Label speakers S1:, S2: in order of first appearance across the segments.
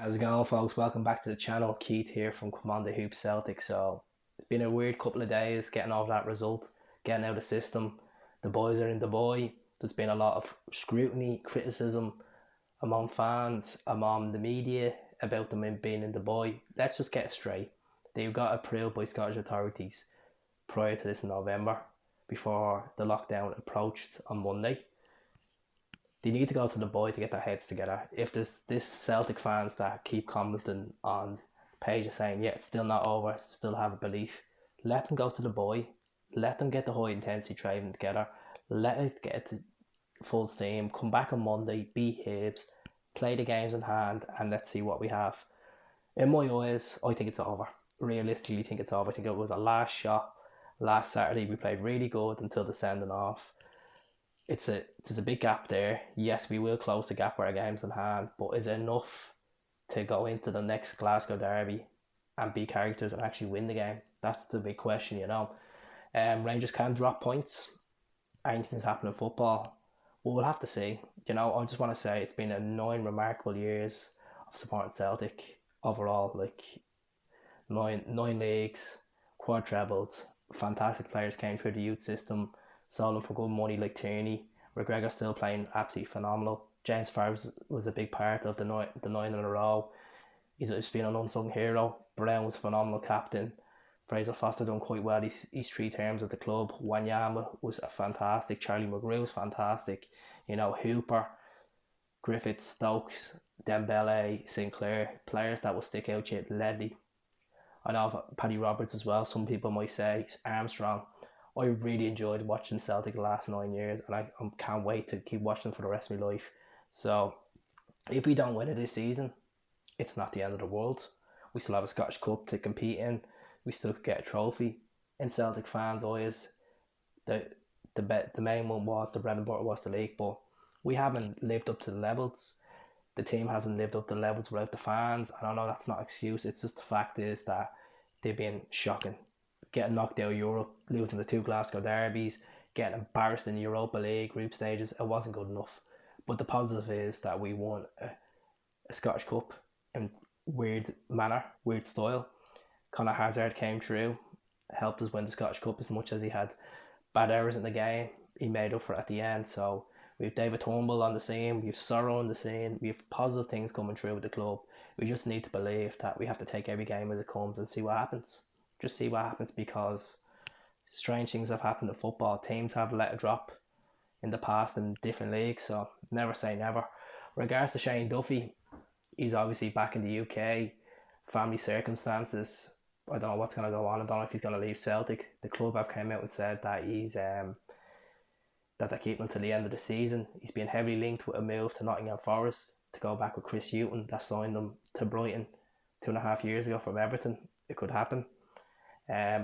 S1: How's it going, folks? Welcome back to the channel. Keith here from Cmonthehoopsceltic. So it's been a weird couple of days getting over that result, getting out of the system. The boys are in Dubai. There's been a lot of scrutiny, criticism among fans, among the media about them being in Dubai. Let's just get it straight. They got approved by Scottish authorities prior to this in November, before the lockdown approached on Monday. They need to go to the boy to get their heads together. If there's this Celtic fans that keep commenting on pages saying, yeah, it's still not over, still have a belief, let them go to the boy, let them get the high intensity training together, let it get to full steam, come back on Monday, beat Hibs, play the games in hand, and let's see what we have. In my eyes, I think it's over. Realistically, I think it's over. I think it was a last shot. Last Saturday, we played really good until the sending off. There's a big gap there. Yes, we will close the gap with our games in hand, but is it enough to go into the next Glasgow derby and be characters and actually win the game? That's the big question. Rangers can drop points. Anything's happening in football. Well, we'll have to see. I just want to say it's been 9 remarkable years of supporting Celtic overall. Like nine leagues, quad trebles, fantastic players came through the youth system, sold them for good money like Tierney. McGregor still playing absolutely phenomenal. James Farrs was a big part of the nine in a row. He's been an unsung hero. Brown was a phenomenal captain. Fraser Foster done quite well his 3 terms at the club. Wanyama was a fantastic. Charlie McGrew was fantastic. Hooper, Griffiths, Stokes, Dembele, Sinclair, players that will stick out to you. Ledley, I know Paddy Roberts as well. Some people might say Armstrong. I really enjoyed watching Celtic the last 9 years, and I can't wait to keep watching for the rest of my life. So, if we don't win it this season, it's not the end of the world. We still have a Scottish Cup to compete in. We still could get a trophy. In Celtic fans' eyes, the the main one was the bread and butter was the league, but we haven't lived up to the levels. The team hasn't lived up to the levels without the fans. And I know that's not an excuse. It's just the fact is that they've been shocking. Getting knocked out of Europe, losing the 2 Glasgow derbies, getting embarrassed in the Europa League group stages, it wasn't good enough. But the positive is that we won a Scottish Cup in weird manner, weird style. Conor Hazard came through, helped us win the Scottish Cup as much as he had bad errors in the game. He made up for it at the end. So we have David Turnbull on the scene, we have Sorrow on the scene, we have positive things coming through with the club. We just need to believe that we have to take every game as it comes and see what happens. Just see what happens, because strange things have happened in football. Teams have let it drop in the past in different leagues, so never say never. Regards to Shane Duffy, he's obviously back in the UK. Family circumstances, I don't know what's going to go on. I don't know if he's going to leave Celtic. The club have came out and said that that they're keeping him to the end of the season. He's been heavily linked with a move to Nottingham Forest to go back with Chris Hughton that signed him to Brighton 2.5 years ago from Everton. It could happen.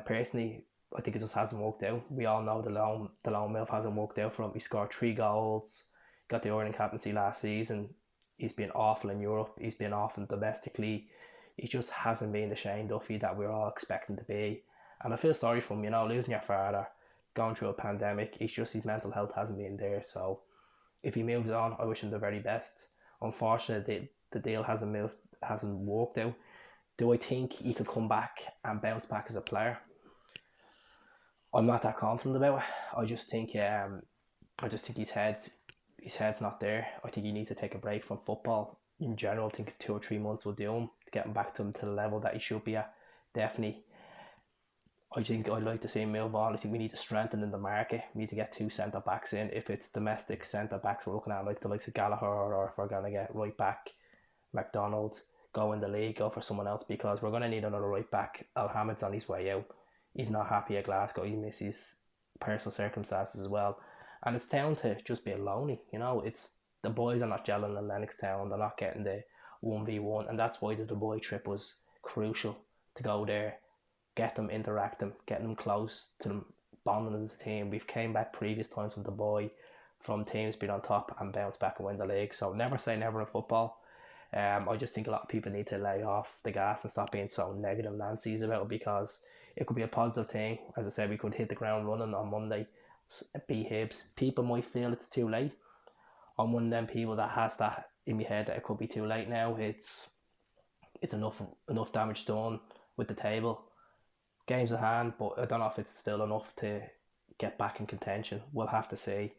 S1: Personally, I think it just hasn't worked out. We all know the loan move hasn't worked out for him. He scored 3 goals, got the Ireland captaincy last season. He's been awful in Europe. He's been awful domestically. He just hasn't been the Shane Duffy that we're all expecting to be. And I feel sorry for him, losing your father, going through a pandemic. It's just his mental health hasn't been there. So if he moves on, I wish him the very best. Unfortunately, the deal hasn't worked out. Do I think he could come back and bounce back as a player? I'm not that confident about it. I just think his head's not there. I think he needs to take a break from football in general. I think 2 or 3 months will do him to get him back to the level that he should be at. Definitely. I think I'd like to see him move on. I think we need to strengthen in the market. We need to get 2 centre backs in. If it's domestic centre backs we're looking at, like the likes of Gallagher, or if we're gonna get right back McDonald, go in the league, go for someone else, because we're gonna need another right back. Al Hamid's on his way out. He's not happy at Glasgow. He misses personal circumstances as well, and it's down to just being lonely. It's the boys are not gelling in Lennoxtown. They're not getting the 1v1, and that's why the Dubai trip was crucial, to go there, get them interacting, getting them close to them, bonding as a team. We've came back previous times from Dubai, from teams being on top and bounce back and win the league. So never say never in football. I just think a lot of people need to lay off the gas and stop being so negative Nancy's about it, because it could be a positive thing. As I said, we could hit the ground running on Monday, beat Hibs. People might feel it's too late. I'm one of them people that has that in my head that it could be too late now. it's enough damage done with the table. Games at hand, but I don't know if it's still enough to get back in contention. We'll have to see.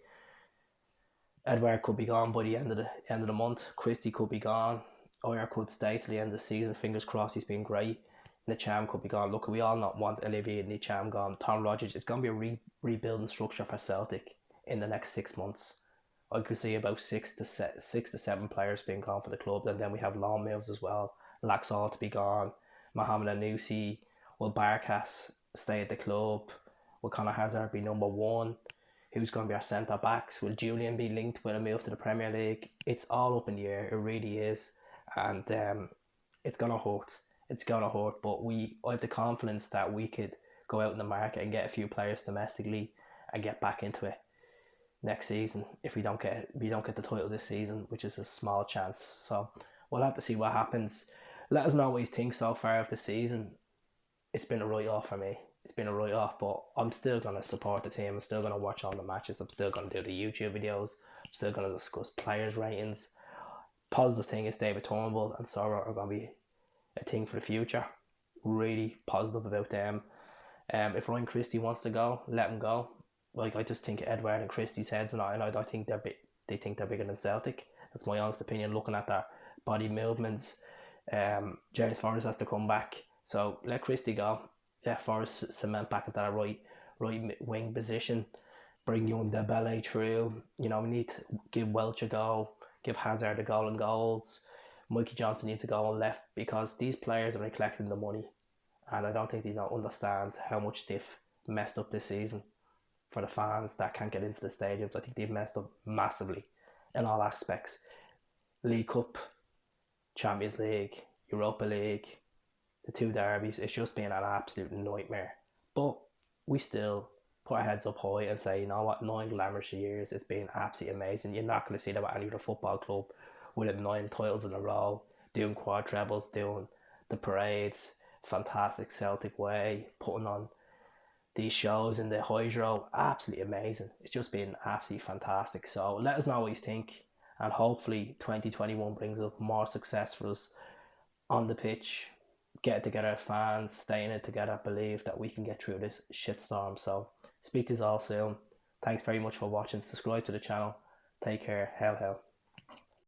S1: Edouard could be gone by the end of the month. Christie could be gone. Oyer could stay till the end of the season. Fingers crossed, he's been great. Nicham could be gone. Look, we all not want Olivier and Nicham gone. Tom Rogers, it's going to be a rebuilding structure for Celtic in the next 6 months. I could see about 6 to 7 players being gone for the club, and then we have loan moves as well. Laxall to be gone. Mohamed Anusi. Will Barkas stay at the club? Will Conor Hazard be number one? Who's going to be our centre backs? Will Julian be linked with a move to the Premier League? It's all up in the air. It really is, and it's gonna hurt. It's gonna hurt. But I have the confidence that we could go out in the market and get a few players domestically and get back into it next season. If we don't get the title this season, which is a small chance. So we'll have to see what happens. Let us know what you think so far of the season. It's been a write-off for me. It's been a write-off, but I'm still going to support the team. I'm still going to watch all the matches. I'm still going to do the YouTube videos. I'm still going to discuss players' ratings. Positive thing is David Turnbull and Sora are going to be a thing for the future. Really positive about them. If Ryan Christie wants to go, let him go. Like, I just think Edouard and Christie's heads, and I think they think they're bigger than Celtic. That's my honest opinion, looking at their body movements. James Forrest has to come back, so let Christie go. Let Forrest cement back into that right wing position. Bring young Dembele through. We need to give Welch a go. Give Hazard a goal and goals. Mikey Johnson needs to go on left, because these players are collecting the money, and I don't think they don't understand how much they've messed up this season for the fans that can't get into the stadiums. I think they've messed up massively in all aspects. League Cup, Champions League, Europa League, the two derbies, it's just been an absolute nightmare. But we still put our heads up high and say, you know what, 9 glamorous years, it's been absolutely amazing. You're not going to see that with any other football club winning 9 titles in a row, doing quad trebles, doing the parades, fantastic Celtic way, putting on these shows in the hydro, absolutely amazing. It's just been absolutely fantastic. So let us know what you think, and hopefully 2021 brings up more success for us on the pitch. Get it together as fans, stay in it together, believe that we can get through this shitstorm. So speak to us all soon. Thanks very much for watching. Subscribe to the channel. Take care. Hell.